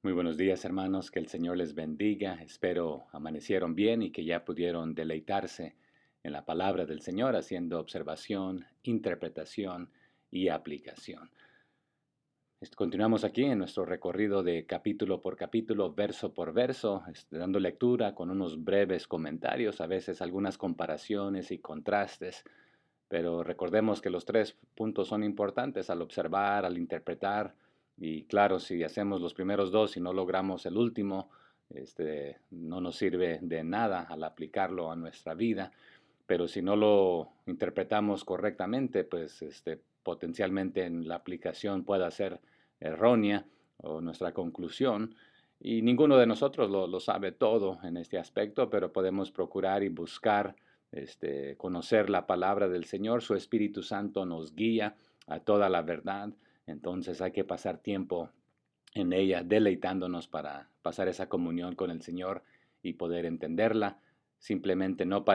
Muy buenos días, hermanos. Que el Señor les bendiga. Espero amanecieron bien y que ya pudieron deleitarse en la palabra del Señor, haciendo observación, interpretación y aplicación. Continuamos aquí en nuestro recorrido de capítulo por capítulo, verso por verso, dando lectura con unos breves comentarios, a veces algunas comparaciones y contrastes. Pero recordemos que los tres puntos son importantes al observar, al interpretar, y claro, si hacemos los primeros dos y no logramos el último, no nos sirve de nada al aplicarlo a nuestra vida. Pero si no lo interpretamos correctamente, pues potencialmente en la aplicación pueda ser errónea o nuestra conclusión. Y ninguno de nosotros lo sabe todo en este aspecto, pero podemos procurar y buscar conocer la palabra del Señor. Su Espíritu Santo nos guía a toda la verdad. Entonces hay que pasar tiempo en ella, deleitándonos para pasar esa comunión con el Señor y poder entenderla, simplemente no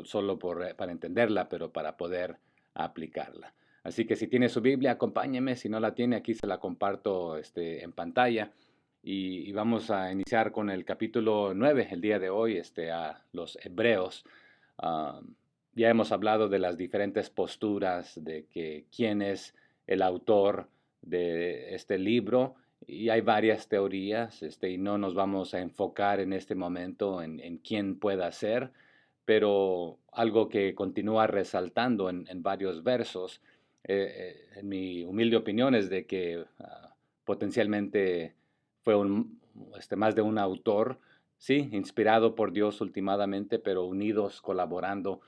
solo para entenderla, pero para poder aplicarla. Así que si tiene su Biblia, acompáñeme. Si no la tiene, aquí se la comparto en pantalla. Y vamos a iniciar con el capítulo 9 el día de hoy, a los Hebreos. Ah, ya hemos hablado de las diferentes posturas, de que quién es el autor de este libro, y hay varias teorías, y no nos vamos a enfocar en este momento en quién pueda ser, pero algo que continúa resaltando en varios versos, en mi humilde opinión, es de que potencialmente fue más de un autor, sí, inspirado por Dios últimamente, pero unidos, colaborando,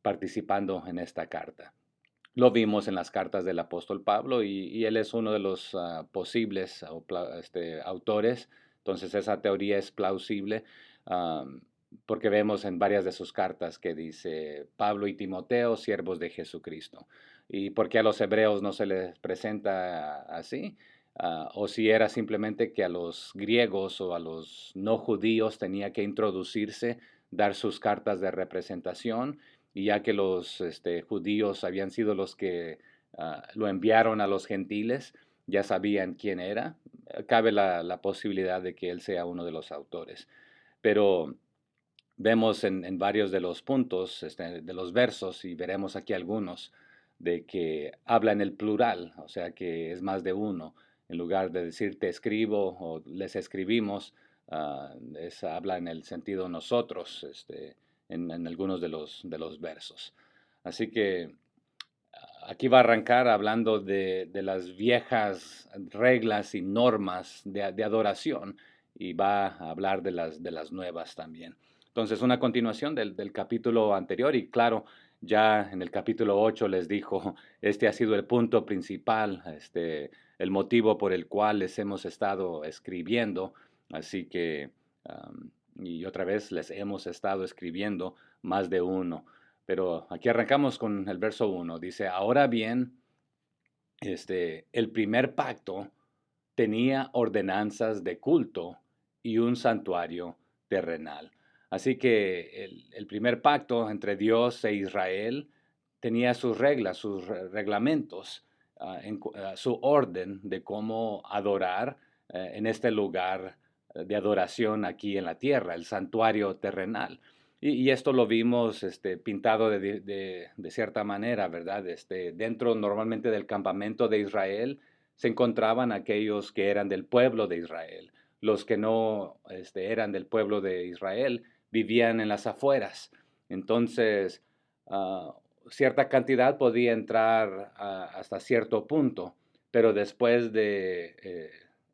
participando en esta carta. Lo vimos en las cartas del apóstol Pablo y él es uno de los posibles autores. Entonces esa teoría es plausible, porque vemos en varias de sus cartas que dice Pablo y Timoteo, siervos de Jesucristo. ¿Y por qué a los hebreos no se les presenta así? O si era simplemente que a los griegos o a los no judíos tenía que introducirse, dar sus cartas de representación, y ya que los judíos habían sido los que lo enviaron a los gentiles, ya sabían quién era. Cabe la posibilidad de que él sea uno de los autores. Pero vemos en varios de los puntos de los versos, y veremos aquí algunos, de que habla en el plural, o sea que es más de uno. En lugar de decir te escribo o les escribimos, habla en el sentido nosotros, en algunos de los versos. Así que aquí va a arrancar hablando de las viejas reglas y normas de adoración, y va a hablar de las nuevas también. Entonces, una continuación del capítulo anterior, y claro, ya en el capítulo 8 les dijo, este ha sido el punto principal, el motivo por el cual les hemos estado escribiendo. Así que, y otra vez les hemos estado escribiendo más de uno. Pero aquí arrancamos con el verso 1. Dice, ahora bien, el primer pacto tenía ordenanzas de culto y un santuario terrenal. Así que el primer pacto entre Dios e Israel tenía sus reglas, sus reglamentos, su orden de cómo adorar en este lugar de adoración aquí en la tierra, el santuario terrenal. Y esto lo vimos pintado de cierta manera, ¿verdad? Dentro normalmente del campamento de Israel se encontraban aquellos que eran del pueblo de Israel. Los que no eran del pueblo de Israel vivían en las afueras. Entonces, cierta cantidad podía entrar hasta cierto punto, pero después de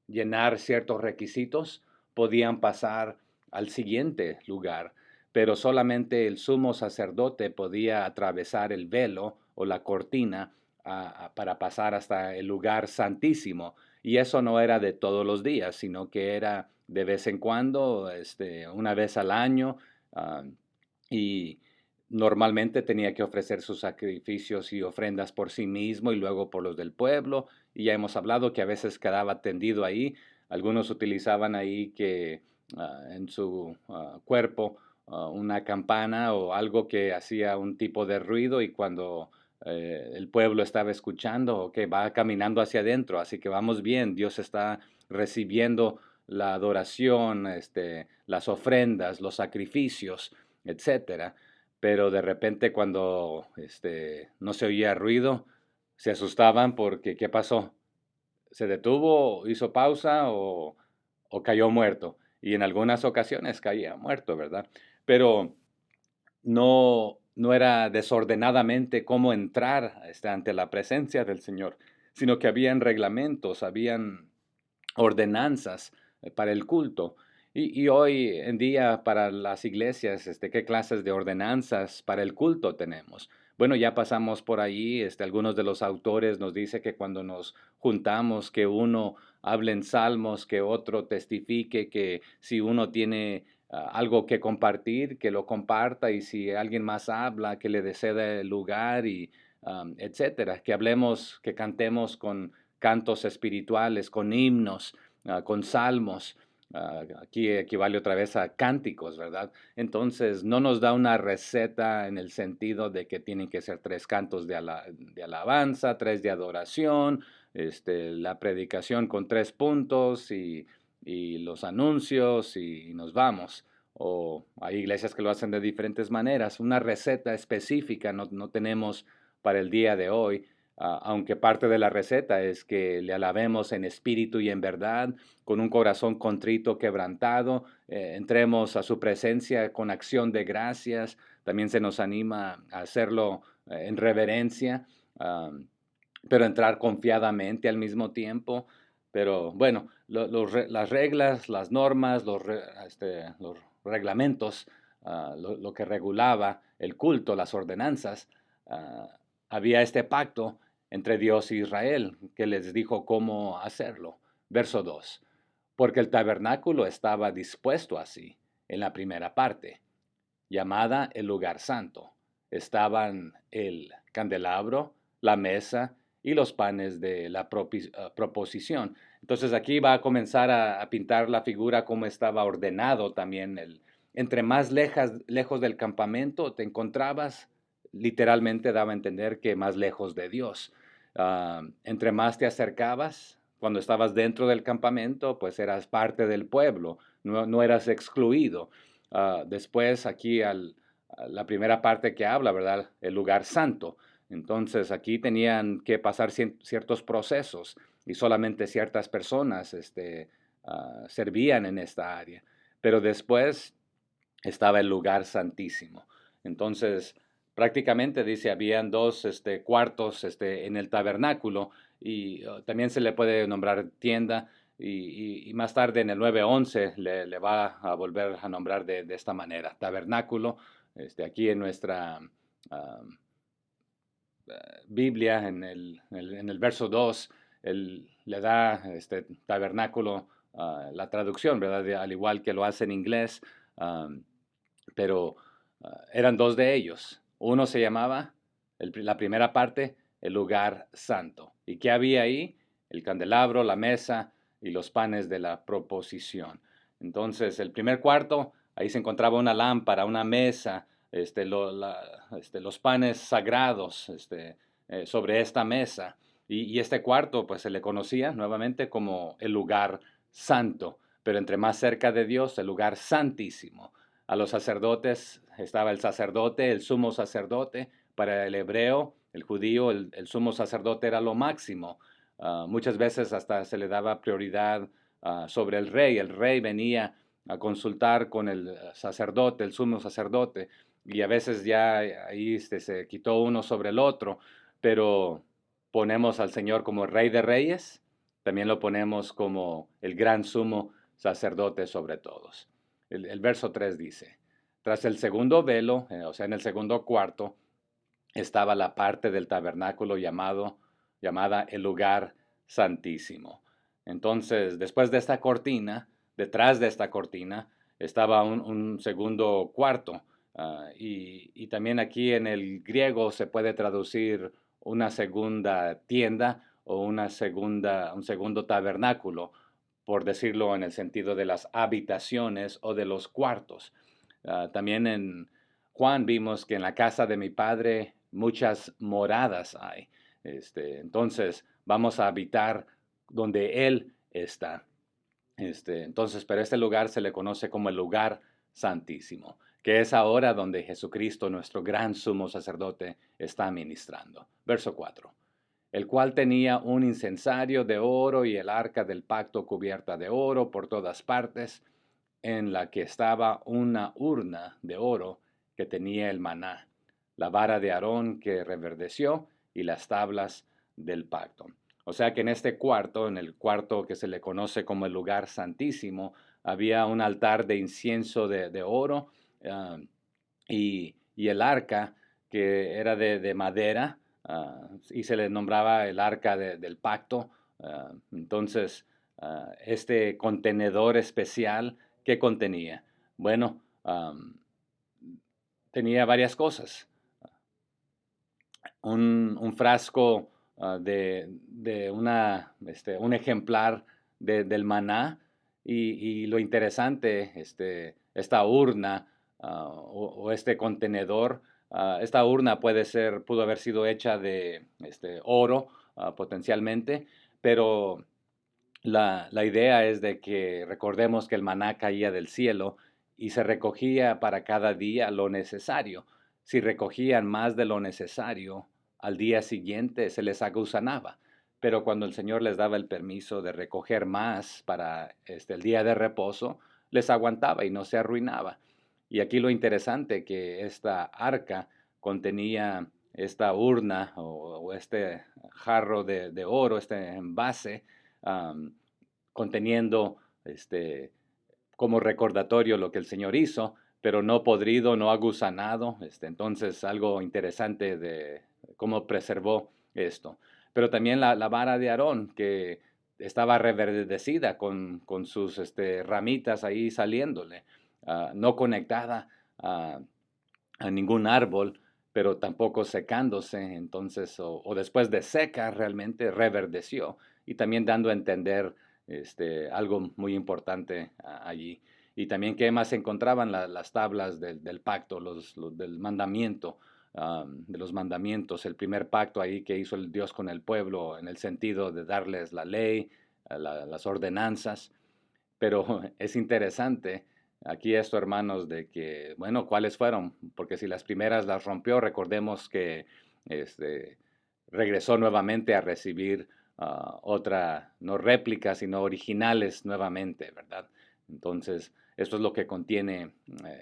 llenar ciertos requisitos, podían pasar al siguiente lugar. Pero solamente el sumo sacerdote podía atravesar el velo o la cortina para pasar hasta el lugar santísimo. Y eso no era de todos los días, sino que era de vez en cuando, una vez al año, y normalmente tenía que ofrecer sus sacrificios y ofrendas por sí mismo y luego por los del pueblo. Y ya hemos hablado que a veces quedaba tendido ahí. Algunos utilizaban ahí que en su cuerpo una campana o algo que hacía un tipo de ruido, y cuando el pueblo estaba escuchando, que va caminando hacia adentro, así que vamos bien, Dios está recibiendo la adoración, las ofrendas, los sacrificios, etcétera. Pero de repente cuando no se oía ruido, se asustaban porque ¿qué pasó? ¿Se detuvo, hizo pausa o cayó muerto? Y en algunas ocasiones caía muerto, ¿verdad? Pero no era desordenadamente cómo entrar ante la presencia del Señor, sino que habían reglamentos, habían ordenanzas para el culto. Y hoy en día para las iglesias, ¿qué clases de ordenanzas para el culto tenemos? Bueno, ya pasamos por ahí, algunos de los autores nos dice que cuando nos juntamos, que uno hable en salmos, que otro testifique, que si uno tiene algo que compartir, que lo comparta, y si alguien más habla, que le ceda el lugar, y etcétera. Que hablemos, que cantemos con cantos espirituales, con himnos, con salmos. Aquí equivale otra vez a cánticos, ¿verdad? Entonces, no nos da una receta en el sentido de que tienen que ser 3 cantos de alabanza, 3 de adoración, la predicación con 3 puntos y los anuncios y nos vamos. O hay iglesias que lo hacen de diferentes maneras. Una receta específica no tenemos para el día de hoy. Aunque parte de la receta es que le alabemos en espíritu y en verdad, con un corazón contrito, quebrantado, entremos a su presencia con acción de gracias. También se nos anima a hacerlo en reverencia, pero entrar confiadamente al mismo tiempo. Pero bueno, las reglas, las normas, los reglamentos, lo que regulaba el culto, las ordenanzas, uh, había este pacto entre Dios e Israel que les dijo cómo hacerlo. Verso 2. Porque el tabernáculo estaba dispuesto así en la primera parte, llamada el lugar santo. Estaban el candelabro, la mesa y los panes de la proposición. Entonces aquí va a comenzar a pintar la figura como estaba ordenado también. Entre más lejos del campamento te encontrabas, literalmente daba a entender que más lejos de Dios. Entre más te acercabas, cuando estabas dentro del campamento, pues eras parte del pueblo, no eras excluido. Después aquí a la primera parte que habla, ¿verdad? El lugar santo. Entonces aquí tenían que pasar ciertos procesos y solamente ciertas personas servían en esta área. Pero después estaba el lugar santísimo. Entonces, prácticamente dice, habían 2 cuartos en el tabernáculo y también se le puede nombrar tienda y más tarde en el 9:11 le va a volver a nombrar de esta manera, tabernáculo. Aquí en nuestra Biblia, en el verso 2, él le da tabernáculo la traducción, ¿verdad? Al igual que lo hace en inglés. um, pero eran 2 de ellos. Uno se llamaba, la primera parte, el lugar santo. ¿Y qué había ahí? El candelabro, la mesa y los panes de la proposición. Entonces, el primer cuarto, ahí se encontraba una lámpara, una mesa, los panes sagrados sobre esta mesa. Y este cuarto, pues se le conocía nuevamente como el lugar santo, pero entre más cerca de Dios, el lugar santísimo. A los sacerdotes estaba el sacerdote, el sumo sacerdote. Para el hebreo, el judío, el sumo sacerdote era lo máximo. Muchas veces hasta se le daba prioridad sobre el rey. El rey venía a consultar con el sacerdote, el sumo sacerdote, y a veces ya ahí se quitó uno sobre el otro, pero ponemos al Señor como Rey de Reyes, también lo ponemos como el gran sumo sacerdote sobre todos. El verso 3 dice, tras el segundo velo, o sea, en el segundo cuarto, estaba la parte del tabernáculo llamada el lugar santísimo. Entonces, después de esta cortina, detrás de esta cortina, estaba un segundo cuarto. Y también aquí en el griego se puede traducir una segunda tienda o un segundo tabernáculo, por decirlo en el sentido de las habitaciones o de los cuartos. También en Juan vimos que en la casa de mi padre muchas moradas hay. Entonces, vamos a habitar donde Él está. Entonces, pero este lugar se le conoce como el lugar santísimo, que es ahora donde Jesucristo, nuestro gran sumo sacerdote, está ministrando. Verso 4. El cual tenía un incensario de oro y el arca del pacto cubierta de oro por todas partes, en la que estaba una urna de oro que tenía el maná, la vara de Aarón que reverdeció y las tablas del pacto. O sea que en este cuarto, en el cuarto que se le conoce como el lugar santísimo, había un altar de incienso de oro, y el arca que era de madera, y se le nombraba el arca del pacto. Entonces, este contenedor especial, ¿qué contenía? Bueno, tenía varias cosas. Un frasco un ejemplar del maná, y lo interesante, esta urna, o este contenedor. Esta urna pudo haber sido hecha de oro, potencialmente, pero la idea es de que recordemos que el maná caía del cielo y se recogía para cada día lo necesario. Si recogían más de lo necesario, al día siguiente se les agusanaba. Pero cuando el Señor les daba el permiso de recoger más para el día de reposo, les aguantaba y no se arruinaba. Y aquí lo interesante, que esta arca contenía esta urna, o este jarro de oro, este envase, am, conteniendo como recordatorio lo que el Señor hizo, pero no podrido, no agusanado. Entonces, algo interesante de cómo preservó esto. Pero también la vara de Aarón, que estaba reverdecida con sus ramitas ahí saliéndole, no conectada a, a ningún árbol, pero tampoco secándose. Entonces, o después de seca, realmente reverdeció, y también dando a entender algo muy importante allí. Y también, ¿qué más se encontraban? Las tablas del pacto, del mandamiento, de los mandamientos, el primer pacto ahí que hizo el Dios con el pueblo, en el sentido de darles la ley, las ordenanzas. Pero es interesante aquí esto, hermanos, de que, bueno, ¿cuáles fueron? Porque si las primeras las rompió, recordemos que este, regresó nuevamente a recibir otra, no réplica, sino originales nuevamente, ¿verdad? Entonces, esto es lo que contiene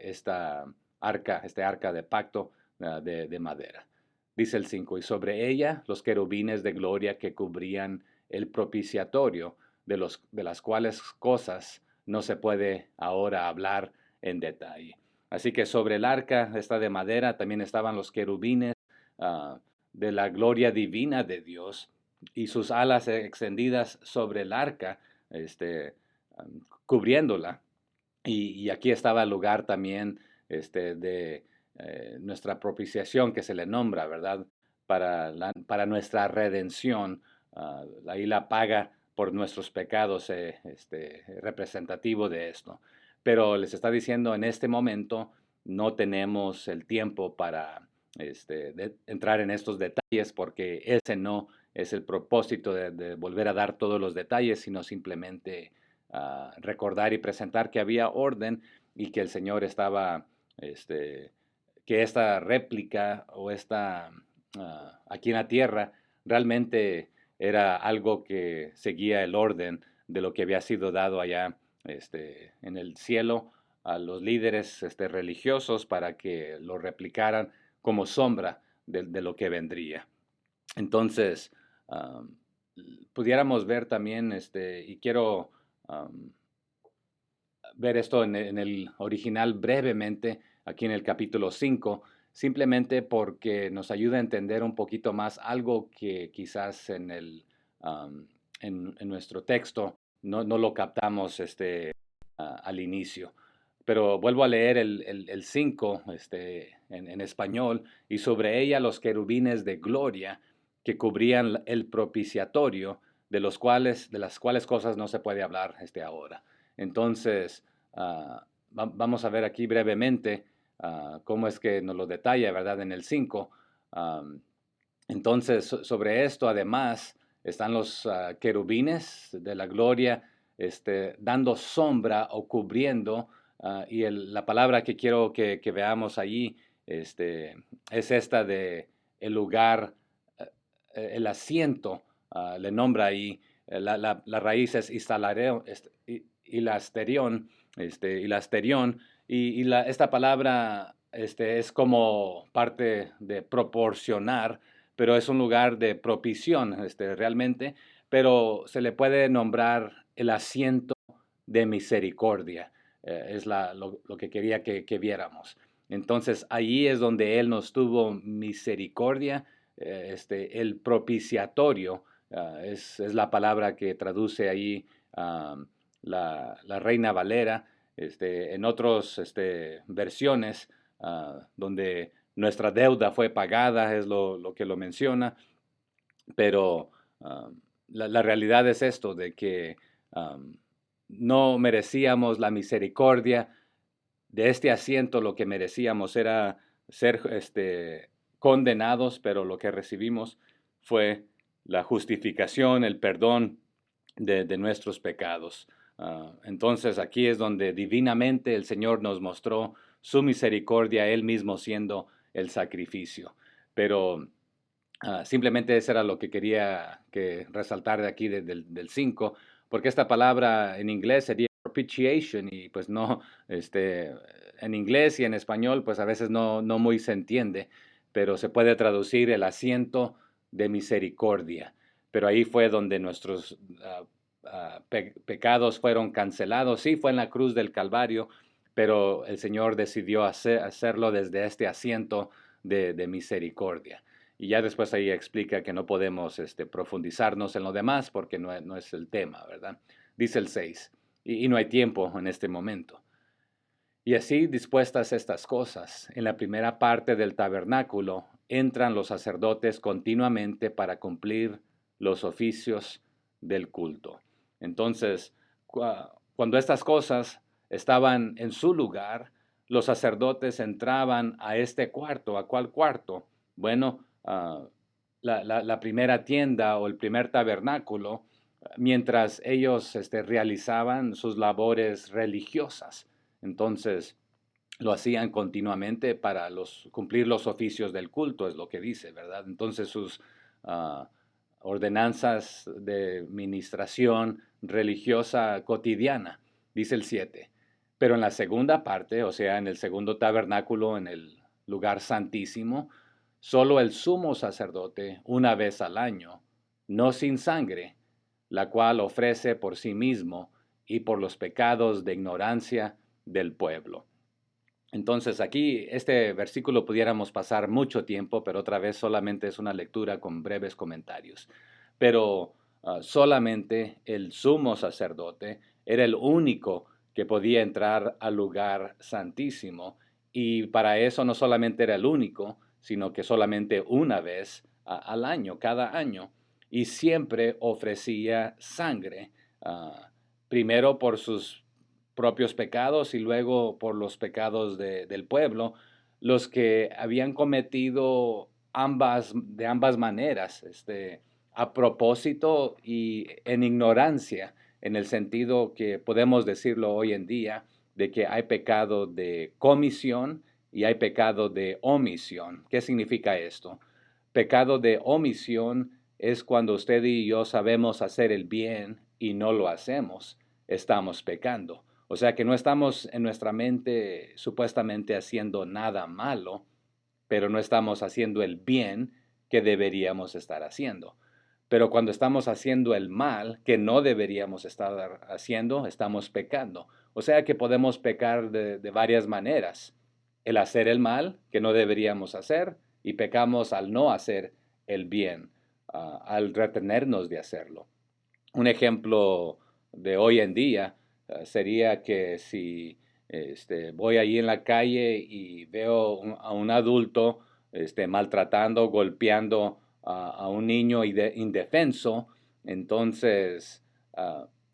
esta arca, este arca de pacto, de madera. Dice el 5, y sobre ella los querubines de gloria que cubrían el propiciatorio, de las cuales cosas no se puede ahora hablar en detalle. Así que sobre el arca esta de madera también estaban los querubines, ah, de la gloria divina de Dios, y sus alas extendidas sobre el arca, este, cubriéndola. Y aquí estaba el lugar también de nuestra propiciación, que se le nombra, ¿verdad? Para nuestra redención. Ahí la paga por nuestros pecados, representativo de esto. Pero les está diciendo, en este momento no tenemos el tiempo para entrar en estos detalles, porque ese no es el propósito de volver a dar todos los detalles, sino simplemente recordar y presentar que había orden, y que el Señor estaba, que esta réplica, o esta aquí en la tierra, realmente era algo que seguía el orden de lo que había sido dado allá en el cielo a los líderes religiosos, para que lo replicaran como sombra de lo que vendría. Entonces, um, pudiéramos ver también, y quiero um, ver esto en el original brevemente, aquí en el capítulo 5, simplemente porque nos ayuda a entender un poquito más algo que quizás um, en nuestro texto no lo captamos al inicio. Pero vuelvo a leer el 5 en español: y sobre ella los querubines de gloria que cubrían el propiciatorio, de las cuales cosas no se puede hablar ahora. Entonces, vamos a ver aquí brevemente cómo es que nos lo detalla, ¿verdad? En el 5, Am, entonces, sobre esto, además, están los querubines de la gloria, dando sombra o cubriendo, y la palabra que quiero que veamos allí, es esta de el lugar, el asiento, le nombra ahí, la raíz es istalareo, ilasterión, ilasterión, esta palabra, es como parte de proporcionar, pero es un lugar de propición, realmente, pero se le puede nombrar el asiento de misericordia, es lo que quería que viéramos. Entonces, allí es donde Él nos tuvo misericordia, el propiciatorio, es la palabra que traduce ahí, la Reina Valera, en otras versiones, donde nuestra deuda fue pagada, es lo que lo menciona, pero la realidad es esto, de que um, no merecíamos la misericordia de este asiento. Lo que merecíamos era ser condenados, pero lo que recibimos fue la justificación, el perdón de nuestros pecados. Entonces aquí es donde divinamente el Señor nos mostró su misericordia, Él mismo siendo el sacrificio. Pero simplemente eso era lo que quería que resaltar de aquí del 5, porque esta palabra en inglés sería propitiation y pues no, en inglés y en español pues a veces no muy se entiende, pero se puede traducir el asiento de misericordia. Pero ahí fue donde nuestros pecados fueron cancelados. Sí, fue en la cruz del Calvario, pero el Señor decidió hacerlo desde este asiento de misericordia. Y ya después ahí explica que no podemos profundizarnos en lo demás porque no es el tema, ¿verdad? Dice el 6, y no hay tiempo en este momento. Y así dispuestas estas cosas, en la primera parte del tabernáculo entran los sacerdotes continuamente para cumplir los oficios del culto. Entonces, cuando estas cosas estaban en su lugar, los sacerdotes entraban a este cuarto. ¿A cuál cuarto? Bueno, la primera tienda o el primer tabernáculo, mientras ellos realizaban sus labores religiosas. Entonces, lo hacían continuamente para cumplir los oficios del culto, es lo que dice, ¿verdad? Entonces, sus ah, ordenanzas de ministración religiosa cotidiana, dice el 7. Pero en la segunda parte, o sea, en el segundo tabernáculo, en el lugar santísimo, solo el sumo sacerdote, una vez al año, no sin sangre, la cual ofrece por sí mismo y por los pecados de ignorancia del pueblo. Entonces aquí este versículo pudiéramos pasar mucho tiempo, pero otra vez solamente es una lectura con breves comentarios. Pero solamente el sumo sacerdote era el único que podía entrar al lugar santísimo, y para eso no solamente era el único, sino que solamente una vez al año, cada año, y siempre ofrecía sangre, primero por sus propios pecados y luego por los pecados del pueblo, los que habían cometido de ambas maneras, a propósito y en ignorancia, en el sentido que podemos decirlo hoy en día, de que hay pecado de comisión y hay pecado de omisión. ¿Qué significa esto? Pecado de omisión es cuando usted y yo sabemos hacer el bien y no lo hacemos, estamos pecando. O sea que no estamos en nuestra mente supuestamente haciendo nada malo, pero no estamos haciendo el bien que deberíamos estar haciendo. Pero cuando estamos haciendo el mal que no deberíamos estar haciendo, estamos pecando. O sea que podemos pecar de varias maneras. El hacer el mal que no deberíamos hacer, y pecamos al no hacer el bien, al retenernos de hacerlo. Un ejemplo de hoy en día sería que si voy ahí en la calle y veo a un adulto maltratando, golpeando a un niño indefenso, entonces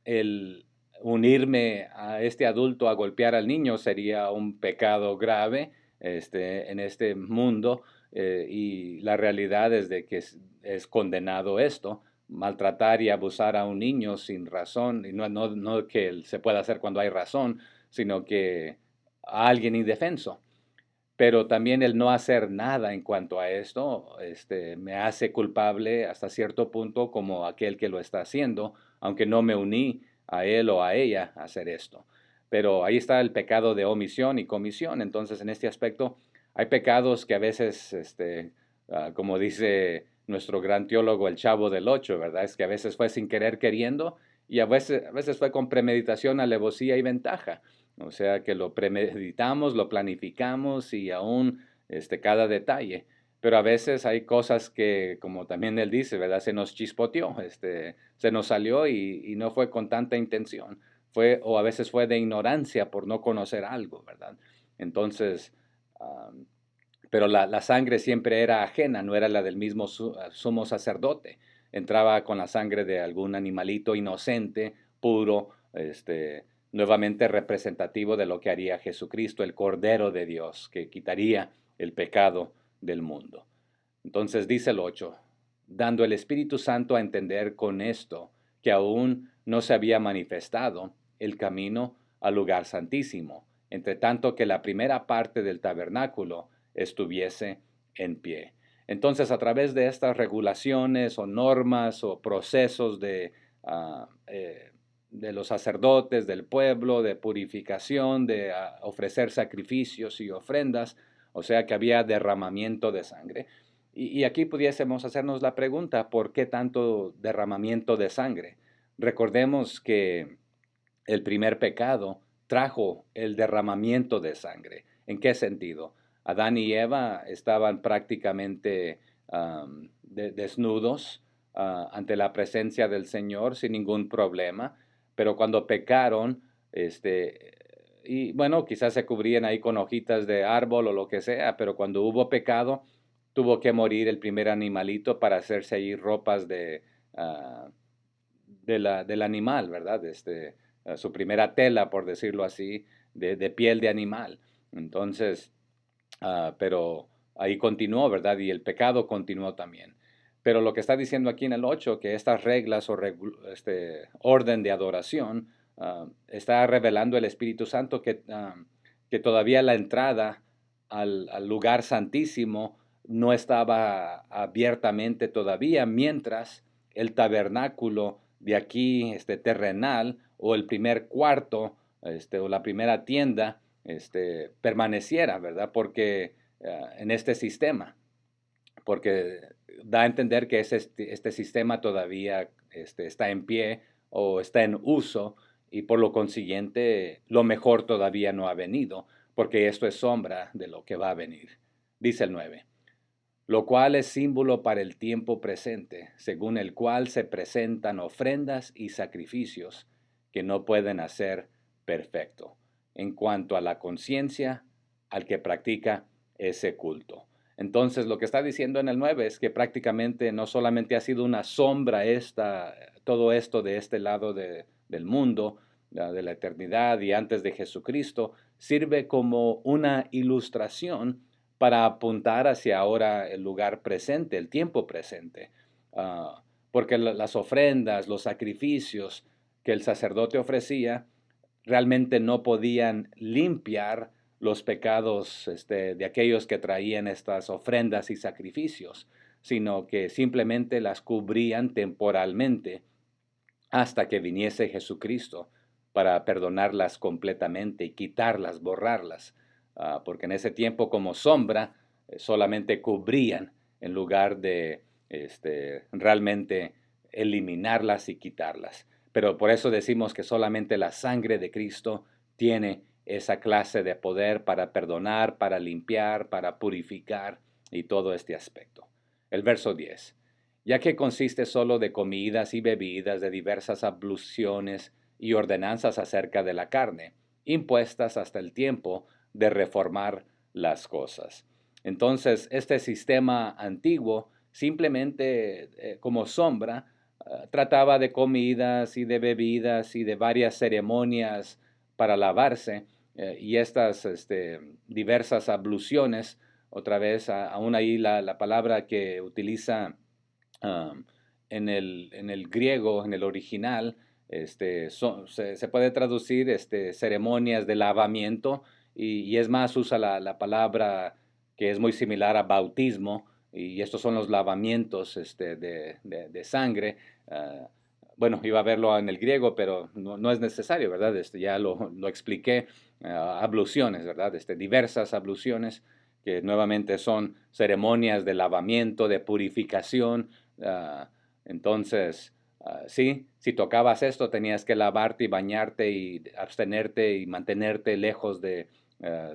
el unirme a este adulto a golpear al niño sería un pecado grave en este mundo, y la realidad es de que es condenado esto, maltratar y abusar a un niño sin razón, y no que se pueda hacer cuando hay razón, sino que a alguien indefenso. Pero también el no hacer nada en cuanto a esto, me hace culpable hasta cierto punto como aquel que lo está haciendo, aunque no me uní a él o a ella a hacer esto. Pero ahí está el pecado de omisión y comisión. Entonces, en este aspecto, hay pecados que a veces, como dice nuestro gran teólogo, el Chavo del Ocho, ¿verdad? Es que a veces fue sin querer queriendo y a veces fue con premeditación, alevosía y ventaja. O sea que lo premeditamos, lo planificamos y aún cada detalle. Pero a veces hay cosas que, como también él dice, ¿verdad? Se nos chispoteó, se nos salió y no fue con tanta intención. O a veces fue de ignorancia por no conocer algo, ¿verdad? Entonces, am, pero la sangre siempre era ajena, no era la del mismo sumo sacerdote. Entraba con la sangre de algún animalito inocente, puro, nuevamente representativo de lo que haría Jesucristo, el Cordero de Dios, que quitaría el pecado del mundo. Entonces dice el 8, dando el Espíritu Santo a entender con esto que aún no se había manifestado el camino al lugar santísimo, entre tanto que la primera parte del tabernáculo estuviese en pie. Entonces, a través de estas regulaciones o normas o procesos ah, eh, de los sacerdotes, del pueblo, de purificación, de ofrecer sacrificios y ofrendas, o sea que había derramamiento de sangre. Y aquí pudiésemos hacernos la pregunta, ¿por qué tanto derramamiento de sangre? Recordemos que el primer pecado trajo el derramamiento de sangre. ¿En qué sentido? Adán y Eva estaban prácticamente desnudos ante la presencia del Señor sin ningún problema, pero cuando pecaron, y bueno, quizás se cubrían ahí con hojitas de árbol o lo que sea, pero cuando hubo pecado, tuvo que morir el primer animalito para hacerse ahí ropas ah, del animal, ¿verdad? Su primera tela, por decirlo así, de piel de animal. Entonces, pero ahí continuó, ¿verdad? Y el pecado continuó también. Pero lo que está diciendo aquí en el 8, que estas reglas o orden de adoración, está revelando el Espíritu Santo que todavía la entrada al lugar santísimo no estaba abiertamente todavía, mientras el tabernáculo de aquí, terrenal, o el primer cuarto, o la primera tienda, permaneciera, ¿verdad? Porque en este sistema, porque da a entender que este sistema todavía está en pie o está en uso y por lo consiguiente lo mejor todavía no ha venido, porque esto es sombra de lo que va a venir. Dice el 9, lo cual es símbolo para el tiempo presente, según el cual se presentan ofrendas y sacrificios que no pueden hacer perfecto, en cuanto a la conciencia al que practica ese culto. Entonces, lo que está diciendo en el 9 es que prácticamente no solamente ha sido una sombra todo esto de este lado del mundo, de la eternidad y antes de Jesucristo, sirve como una ilustración para apuntar hacia ahora el lugar presente, el tiempo presente. Porque las ofrendas, los sacrificios que el sacerdote ofrecía realmente no podían limpiar los pecados de aquellos que traían estas ofrendas y sacrificios, sino que simplemente las cubrían temporalmente hasta que viniese Jesucristo para perdonarlas completamente y quitarlas, borrarlas, porque en ese tiempo como sombra solamente cubrían en lugar de realmente eliminarlas y quitarlas. Pero por eso decimos que solamente la sangre de Cristo tiene esa clase de poder para perdonar, para limpiar, para purificar y todo este aspecto. El verso 10, ya que consiste solo de comidas y bebidas, de diversas abluciones y ordenanzas acerca de la carne, impuestas hasta el tiempo de reformar las cosas. Entonces, este sistema antiguo simplemente como sombra trataba de comidas y de bebidas y de varias ceremonias para lavarse y estas diversas abluciones otra vez, aún ahí la palabra que utiliza um, en el griego, en el original, se puede traducir ceremonias de lavamiento y es más, usa la palabra que es muy similar a bautismo y estos son los lavamientos de sangre. ah, bueno, iba a verlo en el griego, pero no es necesario, ¿verdad? Ya lo expliqué. Abluciones, ¿verdad? Diversas abluciones que nuevamente son ceremonias de lavamiento, de purificación. ah, entonces, sí, si tocabas esto, tenías que lavarte y bañarte y abstenerte y mantenerte lejos de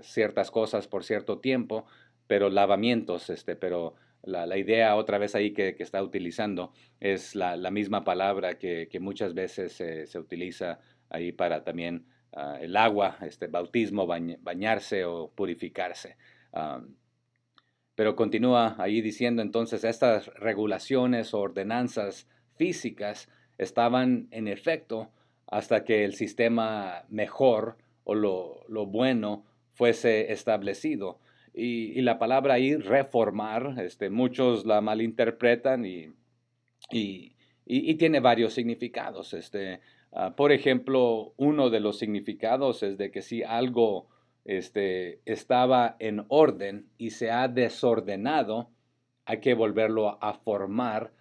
ciertas cosas por cierto tiempo, pero lavamientos, pero la idea otra vez ahí que está utilizando es la misma palabra que muchas veces se utiliza ahí para también el agua, bautismo, bañarse o purificarse. Um, pero continúa ahí diciendo entonces, estas regulaciones o ordenanzas físicas estaban en efecto hasta que el sistema mejor o lo bueno fuese establecido. Y la palabra ahí, reformar, muchos la malinterpretan y, y tiene varios significados. Por ejemplo, uno de los significados es de que si algo estaba en orden y se ha desordenado, hay que volverlo a formar,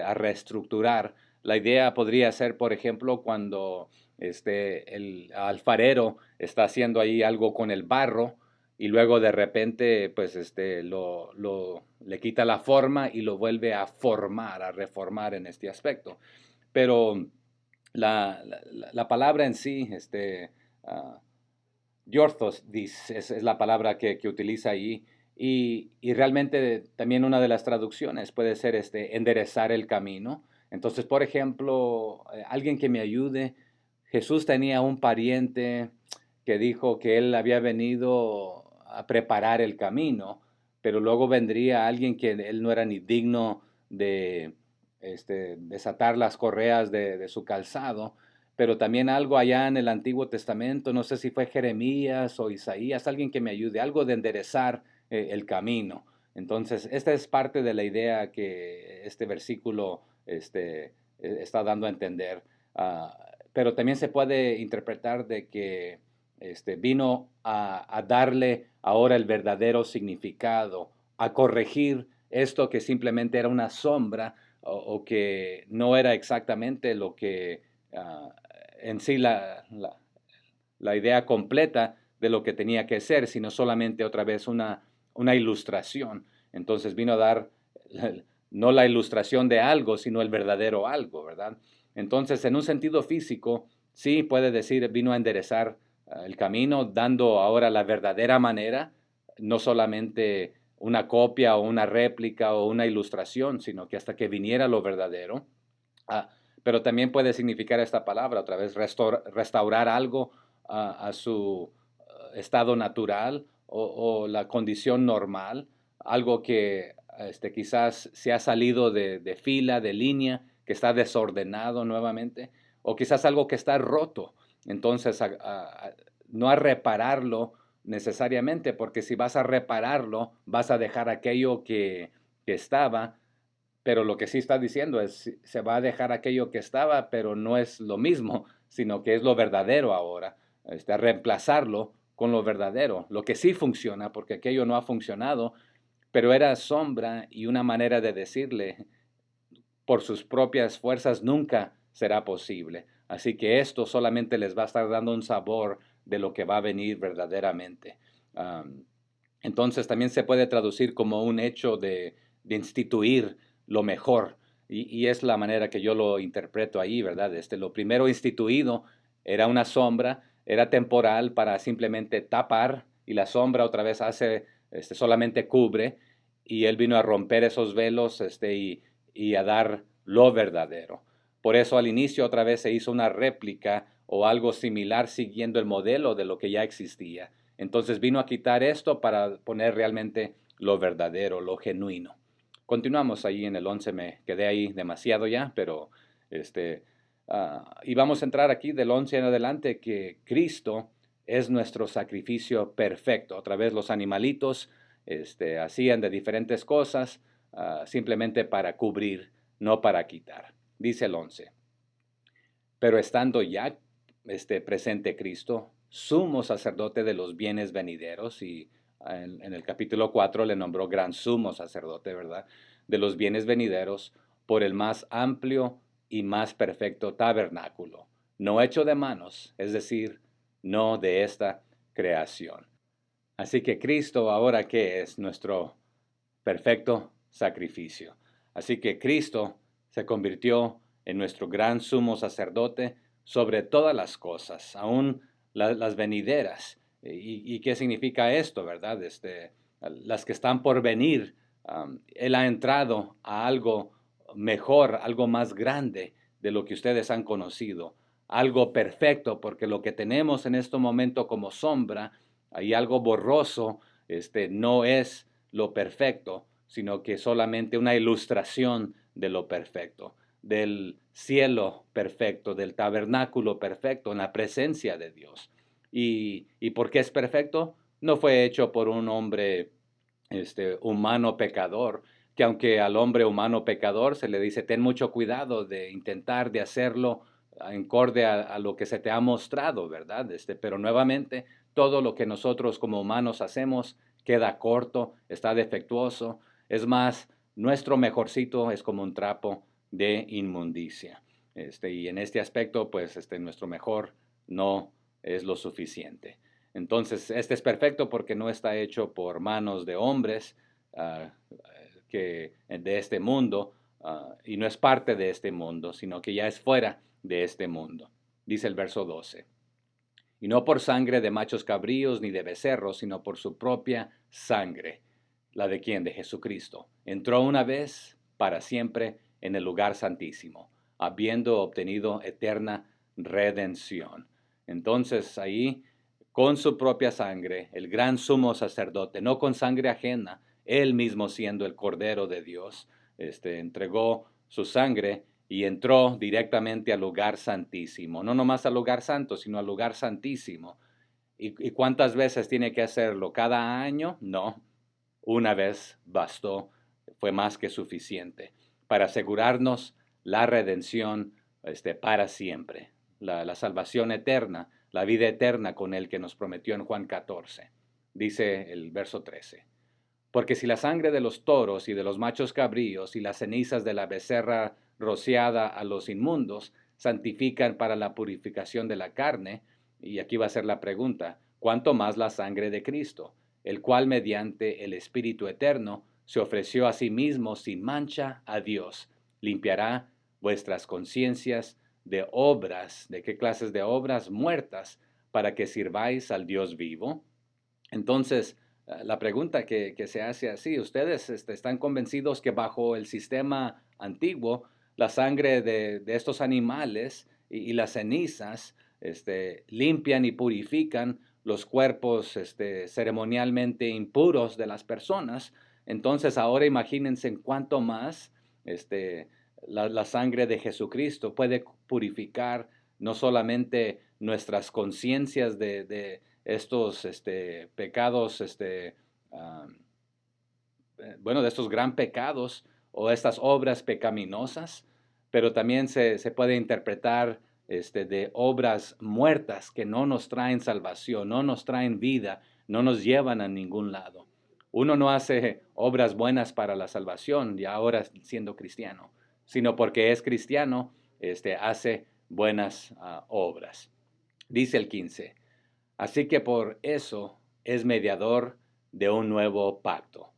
a reestructurar. La idea podría ser, por ejemplo, cuando el alfarero está haciendo ahí algo con el barro y luego de repente pues le quita la forma y lo vuelve a formar, a reformar en este aspecto. Pero la palabra en sí, uh, diorthos, es la palabra que utiliza ahí. Y realmente también una de las traducciones puede ser enderezar el camino. Entonces, por ejemplo, alguien que me ayude, Jesús tenía un pariente que dijo que él había venido a preparar el camino, pero luego vendría alguien que él no era ni digno de desatar las correas de su calzado, pero también algo allá en el Antiguo Testamento, no sé si fue Jeremías o Isaías, alguien que me ayude, algo de enderezar el camino. Entonces, esta es parte de la idea que este versículo está dando a entender. Pero también se puede interpretar de que vino a darle ahora el verdadero significado, a corregir esto que simplemente era una sombra o que no era exactamente lo que uh, en sí la idea completa de lo que tenía que ser, sino solamente otra vez una ilustración. Entonces vino a dar no la ilustración de algo, sino el verdadero algo, ¿verdad? Entonces, en un sentido físico, sí puede decir, vino a enderezar el camino, dando ahora la verdadera manera, no solamente una copia o una réplica o una ilustración, sino que hasta que viniera lo verdadero. Ah, pero también puede significar esta palabra, otra vez, restaurar algo a su estado natural o la condición normal, algo que quizás se ha salido de fila, de línea, que está desordenado nuevamente, o quizás algo que está roto. Entonces, no a repararlo necesariamente, porque si vas a repararlo, vas a dejar aquello que estaba, pero lo que sí está diciendo es, se va a dejar aquello que estaba, pero no es lo mismo, sino que es lo verdadero ahora. A reemplazarlo con lo verdadero, lo que sí funciona, porque aquello no ha funcionado, pero era sombra y una manera de decirle, por sus propias fuerzas nunca será posible. Así que esto solamente les va a estar dando un sabor de lo que va a venir verdaderamente. Um, entonces también se puede traducir como un hecho de instituir lo mejor. Y es la manera que yo lo interpreto ahí, ¿verdad? Lo primero instituido era una sombra, era temporal para simplemente tapar y la sombra otra vez hace, solamente cubre y él vino a romper esos velos y a dar lo verdadero. Por eso al inicio otra vez se hizo una réplica o algo similar siguiendo el modelo de lo que ya existía. Entonces vino a quitar esto para poner realmente lo verdadero, lo genuino. Continuamos ahí en el 11, me quedé ahí demasiado ya, pero y vamos a entrar aquí del 11 en adelante que Cristo es nuestro sacrificio perfecto. Otra vez los animalitos hacían de diferentes cosas simplemente para cubrir, no para quitar. Dice el 11. Pero estando ya presente Cristo, sumo sacerdote de los bienes venideros, y en el capítulo 4 le nombró gran sumo sacerdote, ¿verdad? De los bienes venideros, por el más amplio y más perfecto tabernáculo, no hecho de manos, es decir, no de esta creación. Así que Cristo ahora que es nuestro perfecto sacrificio. Así que Cristo se convirtió en nuestro gran sumo sacerdote sobre todas las cosas, aún las venideras. ¿Y qué significa esto, verdad? Las que están por venir. Él ha entrado a algo mejor, algo más grande de lo que ustedes han conocido, algo perfecto, porque lo que tenemos en este momento como sombra y algo borroso, no es lo perfecto, sino que solamente una ilustración de lo perfecto, del cielo perfecto, del tabernáculo perfecto, en la presencia de Dios. ¿Y por qué es perfecto? No fue hecho por un hombre humano pecador, que aunque al hombre humano pecador se le dice, ten mucho cuidado de intentar de hacerlo acorde a lo que se te ha mostrado, ¿verdad? Pero nuevamente, todo lo que nosotros como humanos hacemos queda corto, está defectuoso. Es más, nuestro mejorcito es como un trapo de inmundicia. Y en este aspecto, pues, nuestro mejor no es lo suficiente. Entonces, este es perfecto porque no está hecho por manos de hombres de este mundo, y no es parte de este mundo, sino que ya es fuera de este mundo. Dice el verso 12. Y no por sangre de machos cabríos ni de becerros, sino por su propia sangre. ¿La de quién? De Jesucristo. Entró una vez para siempre en el lugar santísimo, habiendo obtenido eterna redención. Entonces ahí, con su propia sangre, el gran sumo sacerdote, no con sangre ajena, él mismo siendo el Cordero de Dios, entregó su sangre y entró directamente al lugar santísimo. No nomás al lugar santo, sino al lugar santísimo. ¿Y cuántas veces tiene que hacerlo? ¿Cada año? No. Una vez bastó, fue más que suficiente para asegurarnos la redención para siempre, la salvación eterna, la vida eterna con el que nos prometió en Juan 14. Dice el verso 13. Porque si la sangre de los toros y de los machos cabríos y las cenizas de la becerra rociada a los inmundos santifican para la purificación de la carne, y aquí va a ser la pregunta, ¿cuánto más la sangre de Cristo, el cual mediante el Espíritu Eterno se ofreció a sí mismo sin mancha a Dios, limpiará vuestras conciencias de obras, ¿de qué clases de obras? Muertas, para que sirváis al Dios vivo? Entonces, la pregunta que se hace así, ¿ustedes están convencidos que bajo el sistema antiguo, la sangre de estos animales y las cenizas limpian y purifican los cuerpos ceremonialmente impuros de las personas? Entonces, ahora imagínense en cuánto más la sangre de Jesucristo puede purificar no solamente nuestras conciencias de estos pecados, bueno, de estos gran pecados o estas obras pecaminosas, pero también se puede interpretar de obras muertas que no nos traen salvación, no nos traen vida, no nos llevan a ningún lado. Uno no hace obras buenas para la salvación, y ahora siendo cristiano, sino porque es cristiano, hace buenas obras. Dice el 15. Así que por eso es mediador de un nuevo pacto,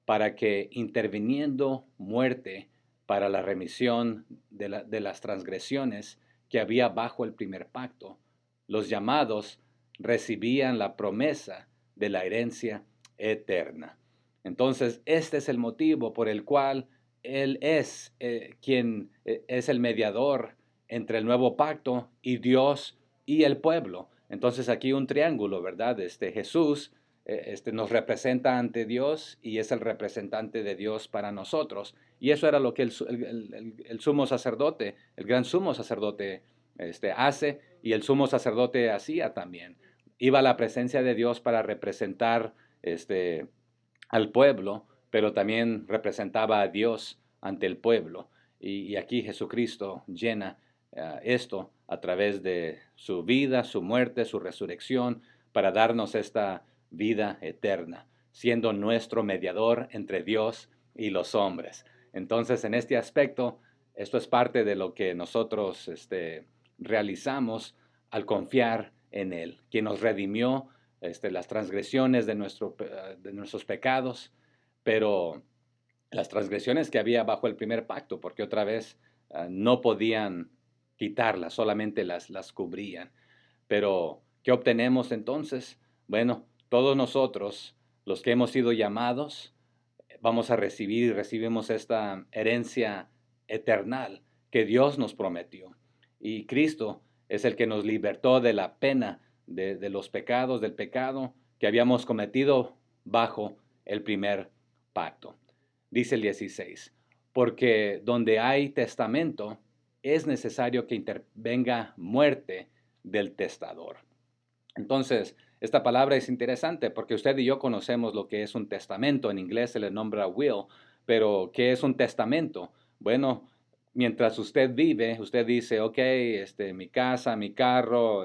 para que interviniendo muerte para la remisión de las transgresiones que había bajo el primer pacto, los llamados recibían la promesa de la herencia eterna. Entonces, este es el motivo por el cual Él es quien es el mediador entre el nuevo pacto y Dios y el pueblo. Entonces aquí un triángulo, ¿verdad? Jesús nos representa ante Dios y es el representante de Dios para nosotros. Y eso era lo que el sumo sacerdote, el gran sumo sacerdote hace, y el sumo sacerdote hacía también. Iba a la presencia de Dios para representar al pueblo, pero también representaba a Dios ante el pueblo. Y aquí Jesucristo llena esto a través de su vida, su muerte, su resurrección, para darnos esta vida eterna, siendo nuestro mediador entre Dios y los hombres. Entonces, en este aspecto, esto es parte de lo que nosotros realizamos al confiar en Él, quien nos redimió las transgresiones de nuestros pecados, pero las transgresiones que había bajo el primer pacto, porque otra vez no podían quitarlas, solamente las cubrían. Pero, ¿qué obtenemos entonces? Bueno, todos nosotros, los que hemos sido llamados, vamos a recibir y recibimos esta herencia eternal que Dios nos prometió. Y Cristo es el que nos libertó de la pena de los pecados, del pecado que habíamos cometido bajo el primer pacto. Dice el 16, porque donde hay testamento es necesario que intervenga muerte del testador. Entonces, esta palabra es interesante porque usted y yo conocemos lo que es un testamento. En inglés se le nombra will, pero ¿qué es un testamento? Bueno, mientras usted vive, usted dice, ok, mi casa, mi carro,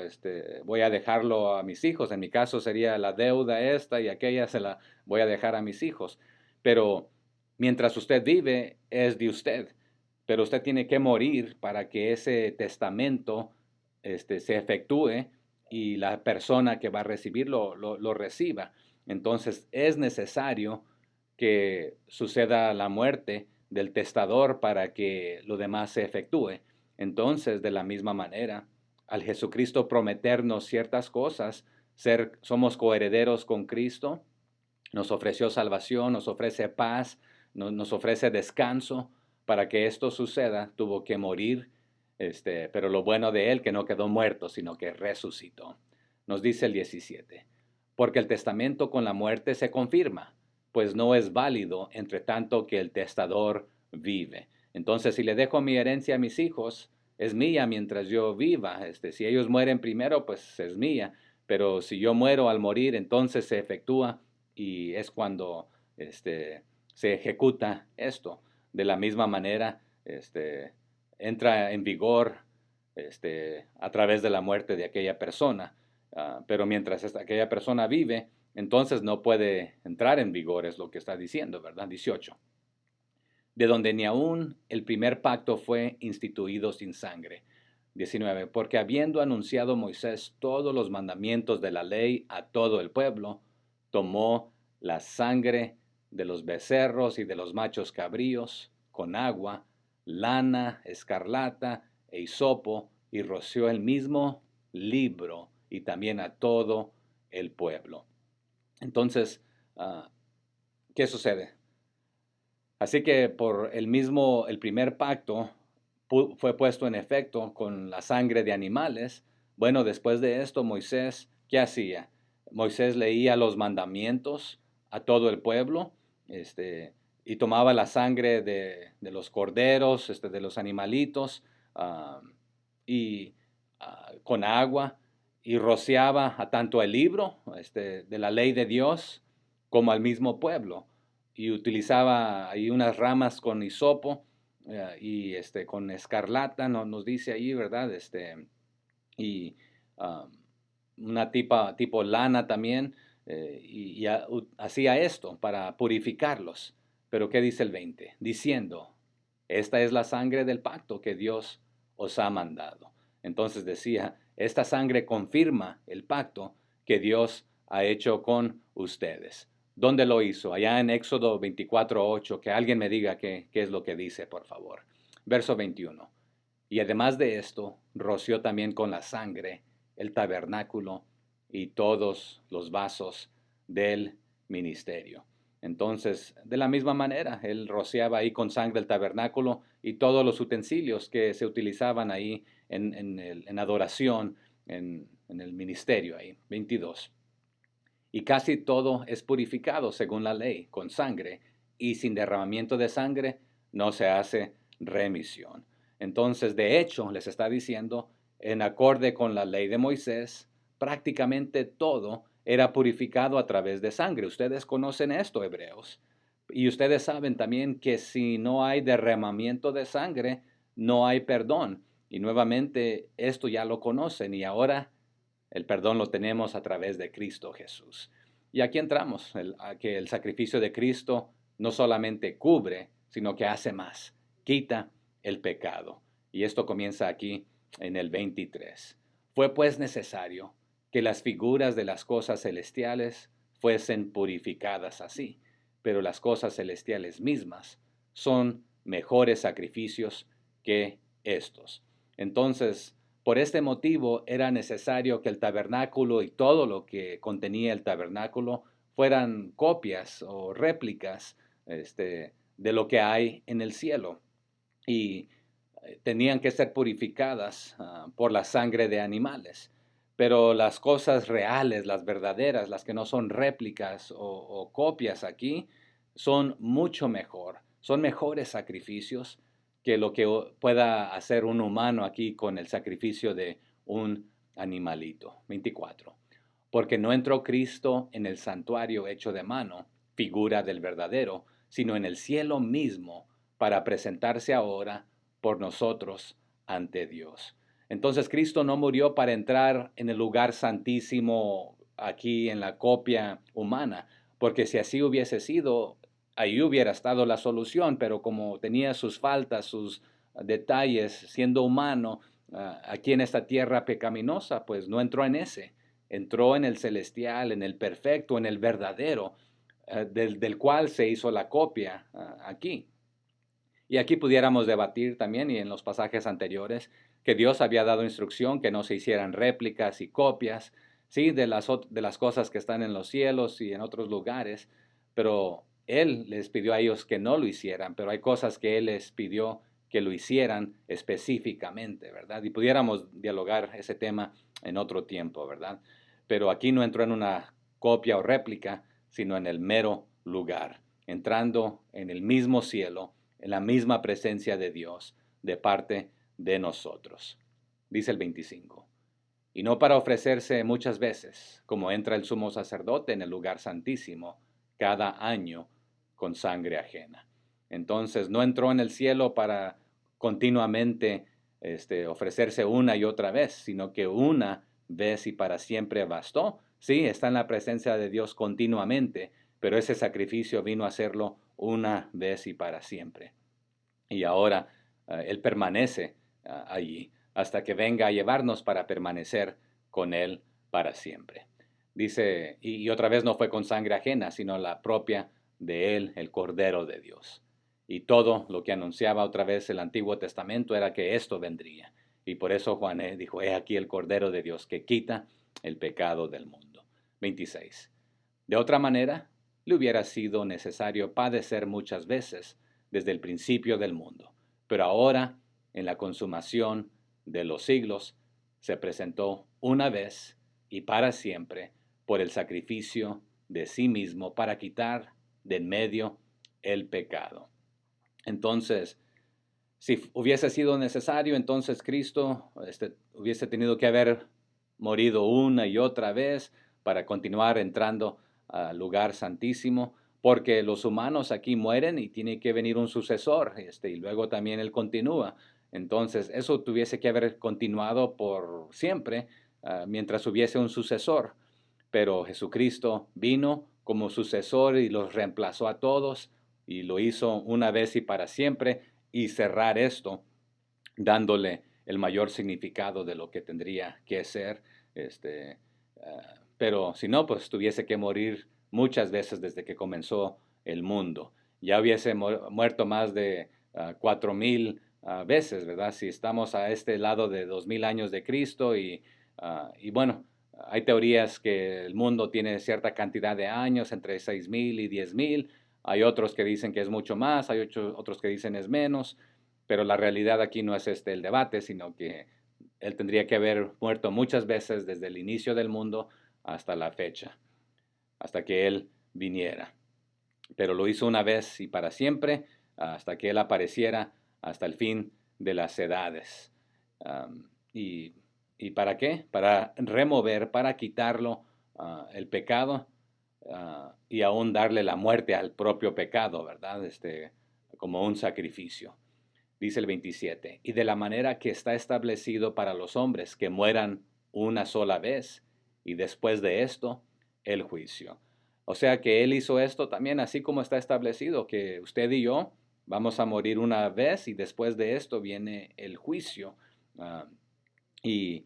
voy a dejarlo a mis hijos. En mi caso sería la deuda esta y aquella se la voy a dejar a mis hijos. Pero mientras usted vive es de usted. Pero usted tiene que morir para que ese testamento se efectúe y la persona que va a recibirlo lo reciba. Entonces es necesario que suceda la muerte del testador para que lo demás se efectúe. Entonces, de la misma manera, al Jesucristo prometernos ciertas cosas, somos coherederos con Cristo, nos ofreció salvación, nos ofrece paz, nos ofrece descanso. Para que esto suceda, tuvo que morir, pero lo bueno de él que no quedó muerto, sino que resucitó. Nos dice el 17, porque el testamento con la muerte se confirma, pues no es válido entre tanto que el testador vive. Entonces, si le dejo mi herencia a mis hijos, es mía mientras yo viva. Si ellos mueren primero, pues es mía. Pero si yo muero al morir, entonces se efectúa y es cuando se ejecuta esto. De la misma manera, entra en vigor a través de la muerte de aquella persona. Pero mientras aquella persona vive, entonces no puede entrar en vigor, es lo que está diciendo, ¿verdad? 18. De donde ni aún el primer pacto fue instituido sin sangre. 19. Porque habiendo anunciado Moisés todos los mandamientos de la ley a todo el pueblo, tomó la sangre de los becerros y de los machos cabríos con agua, lana, escarlata e hisopo, y roció el mismo libro y también a todo el pueblo. Entonces, ¿qué sucede? Así que por el primer pacto fue puesto en efecto con la sangre de animales. Bueno, después de esto, Moisés, ¿qué hacía? Moisés leía los mandamientos a todo el pueblo, y tomaba la sangre de los corderos, de los animalitos, ah, y con agua, y rociaba a tanto el libro, de la ley de Dios, como al mismo pueblo y utilizaba ahí unas ramas con hisopo y con escarlata, nos dice ahí, ¿verdad? Y um, una tipo lana también, hacía esto para purificarlos. Pero ¿qué dice el 20? Diciendo, esta es la sangre del pacto que Dios os ha mandado. Entonces decía, esta sangre confirma el pacto que Dios ha hecho con ustedes. ¿Dónde lo hizo? Allá en Éxodo 24:8, que alguien me diga qué es lo que dice, por favor. Verso 21. Y además de esto, roció también con la sangre el tabernáculo y todos los vasos del ministerio. Entonces, de la misma manera, él rociaba ahí con sangre el tabernáculo y todos los utensilios que se utilizaban ahí en adoración, en el ministerio ahí. 22. Y casi todo es purificado según la ley, con sangre, y sin derramamiento de sangre no se hace remisión. Entonces, de hecho, les está diciendo, en acorde con la ley de Moisés, prácticamente todo era purificado a través de sangre. Ustedes conocen esto, hebreos. Y ustedes saben también que si no hay derramamiento de sangre, no hay perdón. Y nuevamente esto ya lo conocen y ahora el perdón lo tenemos a través de Cristo Jesús. Y aquí entramos, a que el sacrificio de Cristo no solamente cubre, sino que hace más, quita el pecado. Y esto comienza aquí en el 23. Fue pues necesario que las figuras de las cosas celestiales fuesen purificadas así, pero las cosas celestiales mismas son mejores sacrificios que estos. Entonces, por este motivo era necesario que el tabernáculo y todo lo que contenía el tabernáculo fueran copias o réplicas de lo que hay en el cielo. Y tenían que ser purificadas por la sangre de animales. Pero las cosas reales, las verdaderas, las que no son réplicas o copias aquí, son mucho mejor. Son mejores sacrificios que lo que pueda hacer un humano aquí con el sacrificio de un animalito. 24. Porque no entró Cristo en el santuario hecho de mano, figura del verdadero, sino en el cielo mismo, para presentarse ahora por nosotros ante Dios. Entonces Cristo no murió para entrar en el lugar santísimo aquí en la copia humana, porque si así hubiese sido, ahí hubiera estado la solución, pero como tenía sus faltas, sus detalles, siendo humano, aquí en esta tierra pecaminosa, pues no entró en ese, entró en el celestial, en el perfecto, en el verdadero, del cual se hizo la copia aquí. Y aquí pudiéramos debatir también, y en los pasajes anteriores, que Dios había dado instrucción que no se hicieran réplicas y copias, sí, de las cosas que están en los cielos y en otros lugares, pero Él les pidió a ellos que no lo hicieran, pero hay cosas que Él les pidió que lo hicieran específicamente, ¿verdad? Y pudiéramos dialogar ese tema en otro tiempo, ¿verdad? Pero aquí no entró en una copia o réplica, sino en el mero lugar, entrando en el mismo cielo, en la misma presencia de Dios de parte de nosotros. Dice el 25. Y no para ofrecerse muchas veces, como entra el sumo sacerdote en el lugar santísimo cada año con sangre ajena. Entonces no entró en el cielo para continuamente ofrecerse una y otra vez, sino que una vez y para siempre bastó. Sí, está en la presencia de Dios continuamente, pero ese sacrificio vino a hacerlo una vez y para siempre. Y ahora Él permanece allí hasta que venga a llevarnos para permanecer con Él para siempre. Dice, y otra vez no fue con sangre ajena, sino la propia de Él, el Cordero de Dios. Y todo lo que anunciaba otra vez el Antiguo Testamento era que esto vendría. Y por eso Juan dijo, he aquí el Cordero de Dios que quita el pecado del mundo. 26. De otra manera, le hubiera sido necesario padecer muchas veces desde el principio del mundo. Pero ahora, en la consumación de los siglos, se presentó una vez y para siempre por el sacrificio de sí mismo para quitar de en medio el pecado. Entonces, si hubiese sido necesario, entonces Cristo hubiese tenido que haber morido una y otra vez para continuar entrando al lugar santísimo, porque los humanos aquí mueren y tiene que venir un sucesor, y luego también él continúa. Entonces, eso tuviese que haber continuado por siempre, mientras hubiese un sucesor. Pero Jesucristo vino como sucesor y los reemplazó a todos y lo hizo una vez y para siempre y cerrar esto dándole el mayor significado de lo que tendría que ser. Pero si no, pues tuviese que morir muchas veces desde que comenzó el mundo. Ya hubiese muerto más de 4,000 veces, ¿verdad? Si estamos a este lado de 2,000 años de Cristo y bueno, hay teorías que el mundo tiene cierta cantidad de años, entre 6,000 y 10,000. Hay otros que dicen que es mucho más, hay otros que dicen es menos, pero la realidad aquí no es el debate, sino que él tendría que haber muerto muchas veces desde el inicio del mundo hasta la fecha, hasta que él viniera. Pero lo hizo una vez y para siempre, hasta que él apareciera hasta el fin de las edades. Um, y, ¿Y para qué? Para remover, para quitarlo el pecado y aún darle la muerte al propio pecado, ¿verdad? Como un sacrificio. Dice el 27, y de la manera que está establecido para los hombres que mueran una sola vez, y después de esto, el juicio. O sea que Él hizo esto también así como está establecido, que usted y yo vamos a morir una vez y después de esto viene el juicio. Ah, y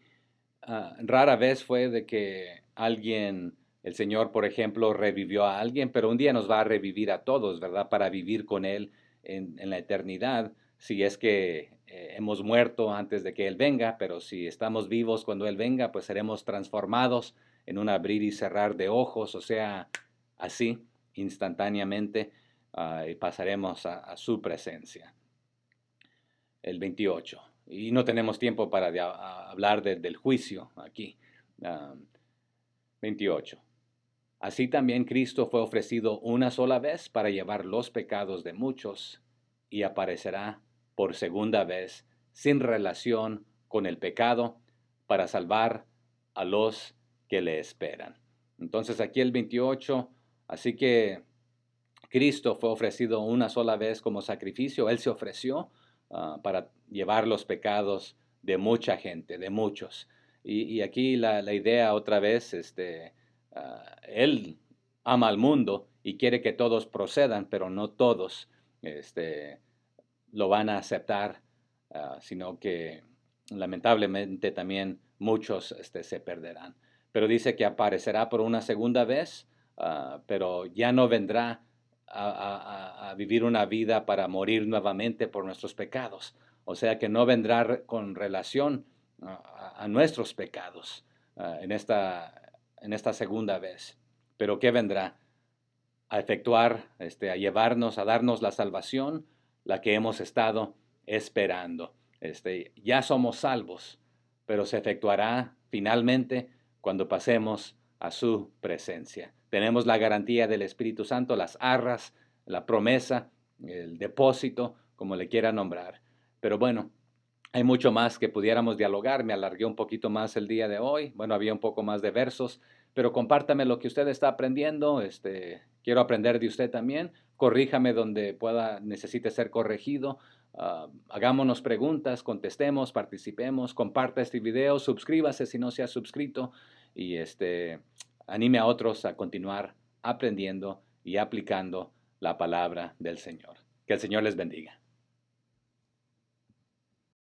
rara vez fue de que alguien, el Señor, por ejemplo, revivió a alguien, pero un día nos va a revivir a todos, ¿verdad? Para vivir con Él en la eternidad, si es que hemos muerto antes de que Él venga, pero si estamos vivos cuando Él venga, pues seremos transformados en un abrir y cerrar de ojos, o sea, así, instantáneamente, y pasaremos a su presencia. El 28. Y no tenemos tiempo para hablar del juicio aquí. Ah, 28. Así también Cristo fue ofrecido una sola vez para llevar los pecados de muchos y aparecerá por segunda vez sin relación con el pecado para salvar a los que le esperan. Entonces aquí el 28, así que Cristo fue ofrecido una sola vez como sacrificio. Él se ofreció para llevar los pecados de mucha gente, de muchos. Y aquí la idea otra vez, Él ama al mundo y quiere que todos procedan, pero no todos este, lo van a aceptar, sino que lamentablemente también muchos se perderán. Pero dice que aparecerá por una segunda vez, pero ya no vendrá a vivir una vida para morir nuevamente por nuestros pecados. O sea que no vendrá con relación a nuestros pecados en esta segunda vez. Pero ¿qué vendrá? A efectuar, a llevarnos, a darnos la salvación, la que hemos estado esperando. Ya somos salvos, pero se efectuará finalmente cuando pasemos a su presencia. Tenemos la garantía del Espíritu Santo, las arras, la promesa, el depósito, como le quiera nombrar. Pero bueno, hay mucho más que pudiéramos dialogar. Me alargué un poquito más el día de hoy. Bueno, había un poco más de versos, pero compártame lo que usted está aprendiendo. Quiero aprender de usted también. Corríjame donde necesite ser corregido. Hagámonos preguntas, contestemos, participemos, comparta este video, suscríbase si no se ha suscrito y anime a otros a continuar aprendiendo y aplicando la palabra del Señor. Que el Señor les bendiga.